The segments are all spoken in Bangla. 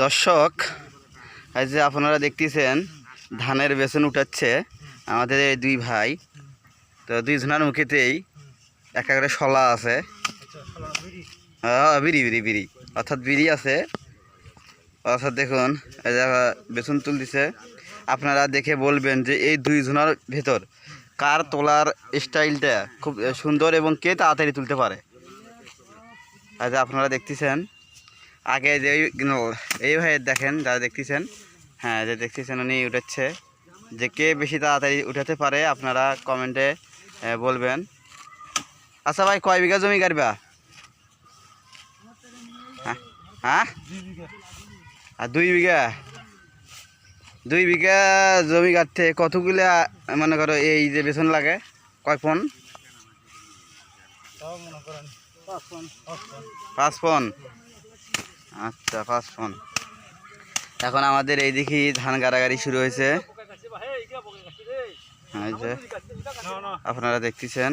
দর্শক, এই যে আপনারা দেখতেছেন ধানের বেসন উঠাচ্ছে আমাদের এই দুই ভাই। তো দুইজনের মুখেতেই একটা করে শলা আছে, বিড়ি বিড়ি বিড়ি অর্থাৎ বিড়ি আছে। অর্থাৎ দেখুন এই যে বেসন তুলতেছে। আপনারা দেখে বলবেন যে এই দুইজনের ভেতর কার তোলার স্টাইলটা খুব সুন্দর এবং কে তাড়াতাড়ি তুলতে পারে। এই যে আপনারা দেখতেছেন আগে যে এই ভাই দেখেন যারা দেখতেছেন, হ্যাঁ যে দেখতেছেন উনি উঠাচ্ছে, যে কে বেশি তাড়াতাড়ি উঠাতে পারে আপনারা কমেন্টে বলবেন। আচ্ছা ভাই, কয় বিঘা জমি কাটবা? হ্যাঁ, আর 2 বিঘা? 2 বিঘা জমি কাটতে কতগুলা মনে করো এই যে বেসন লাগে? কয় পন? 5 পন। আচ্ছা, 5 পন। এখন আমাদের এই দিকে ধান গাড়াগাড়ি শুরু হয়েছে, আপনারা দেখতেছেন।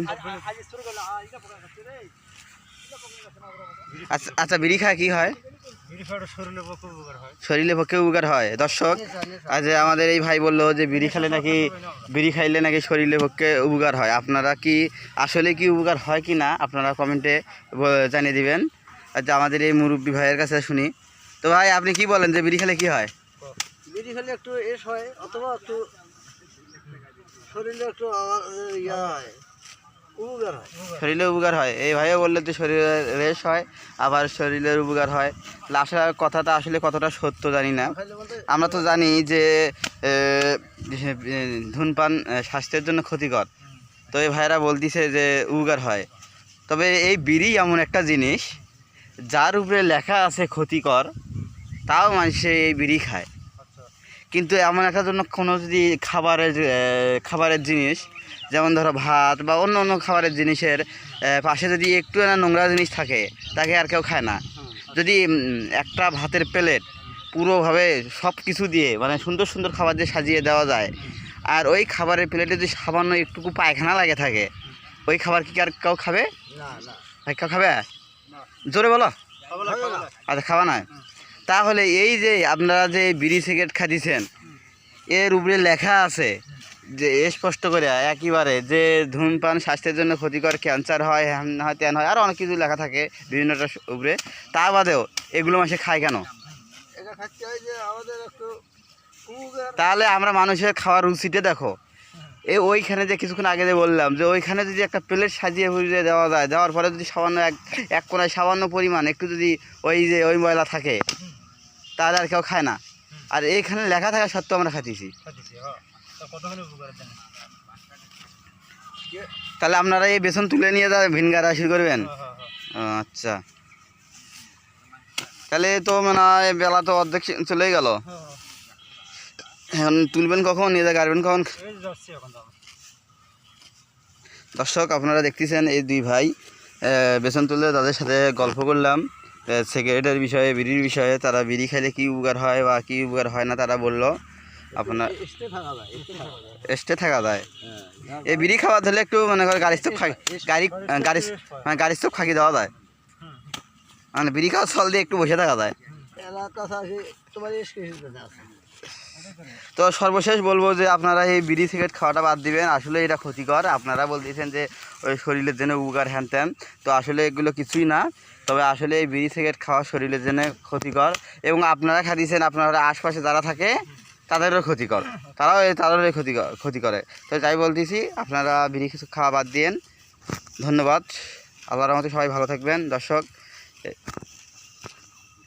আচ্ছা, বিড়ি খায় কি হয়? শরীরের পক্ষে উপকার হয়। দর্শক, আজ আমাদের এই ভাই বললো যে বিড়ি খাইলে নাকি শরীরের পক্ষে উপকার হয়। আপনারা কি আসলে কি উপকার হয় কি না আপনারা কমেন্টে জানিয়ে দিবেন। আজ আমাদের এই মুরব্বী ভাইয়ের কাছে শুনি। তো ভাই, আপনি কি বলেন যে বিড়ি খেলে কি হয়? বিড়ি খেলে একটু এস হয়, অথবা একটু শরীরে একটু শরীরে উপকার হয়। এই ভাইও বললো যে শরীরে রেশ হয়, আবার শরীরের উপকার হয়। আসার কথাটা আসলে কতটা সত্য জানি না। আমরা তো জানি যে ধূমপান স্বাস্থ্যের জন্য ক্ষতিকর। তো এই ভাইয়েরা বলতেছে যে উপকার হয়। তবে এই বিড়ি এমন একটা জিনিস যার উপরে লেখা আছে ক্ষতিকর, তাও মানুষে এই বিড়ি খায়। কিন্তু এমন একটা জন্য কোনো যদি খাবারের জিনিস, যেমন ধরো ভাত বা অন্য অন্য খাবারের জিনিসের পাশে যদি একটু না নোংরা জিনিস থাকে, তাকে আর কেউ খায় না। যদি একটা ভাতের প্লেট পুরোভাবে সব কিছু দিয়ে মানে সুন্দর সুন্দর খাবার দিয়ে সাজিয়ে দেওয়া যায়, আর ওই খাবারের প্লেটে যদি সামান্য একটুকু পায়খানা লাগে থাকে, ওই খাবার কি আর কেউ খাবে? কেউ খাবে? জোরে বলো। আচ্ছা, খাওয়া নয়। তাহলে এই যে আপনারা যে বিড়ি সিগারেট খাচ্ছেন, এর উপরে লেখা আছে যে স্পষ্ট করে একেবারে যে ধূমপান স্বাস্থ্যের জন্য ক্ষতিকর, ক্যান্সার হয়, হ্যান হয়, ত্যান হয়, আরও অনেক কিছু লেখা থাকে বিভিন্নটার উপরে। তা বাদেও এগুলো মানুষে খায় কেন? তাহলে আমরা মানুষের খাওয়ার রুচিটা দেখো। ওইখানে যে কিছুক্ষণ আগে যে বললাম যে ওইখানে যদি একটা প্লেট সাজিয়ে ফুজিয়ে দেওয়া যায়, দেওয়ার পরে যদি সামান্য এক কোনায় সামান্য পরিমাণ একটু যদি ওই ময়লা থাকে, তাহলে আর কেউ খায় না। আর এইখানে লেখা থাকা সত্ত্বেও আমরা খাচ্ছি। তাহলে আপনারা এই বেসন তুলে নিয়ে যা ভিনগার শুরু করবেন? আচ্ছা, তাহলে তো মানে বেলা তো অর্ধেক চলে গেল। এখন তুলবেন কখন, নিয়ে যা গাড়বেন কখন? দর্শক, আপনারা দেখতেছেন এই দুই ভাই বেসন তুলে তাদের সাথে গল্প করলাম সিগারেটের বিষয়ে, বিড়ির বিষয়ে। তারা বিড়ি খাইলে কী উপকার হয় বা কী উপকার হয় না তারা বললো। আপনার এস্টে থাকা যায়। এই বিড়ি খাওয়া ধরলে একটু মনে করে গাড়ি স্টোভ খাকি দেওয়া যায়, মানে বিড়ি খাওয়া চল দিয়ে একটু বসে থাকা যায়। তো সর্বশেষ বলবো যে আপনারা এই বিড়ি সিগারেট খাওয়াটা বাদ দিবেন। আসলে এটা ক্ষতিকর। আপনারা বলতেছেন যে ওই শরীরের জন্য উপকার হ্যান ত্যান, তো আসলে এগুলো কিছুই না। তবে আসলে এই বিড়ি সিগারেট খাওয়া শরীরের জন্য ক্ষতিকর, এবং আপনারা খাচ্ছেন, আপনারা আশপাশে যারা থাকে তাদেরও ক্ষতিকর, তাদেরও ক্ষতি করে। তো তাই বলতেছি আপনারা বিড়ি কিছু খাওয়া বাদ দিন। ধন্যবাদ। আল্লাহর রহমতে সবাই ভালো থাকবেন। দর্শক।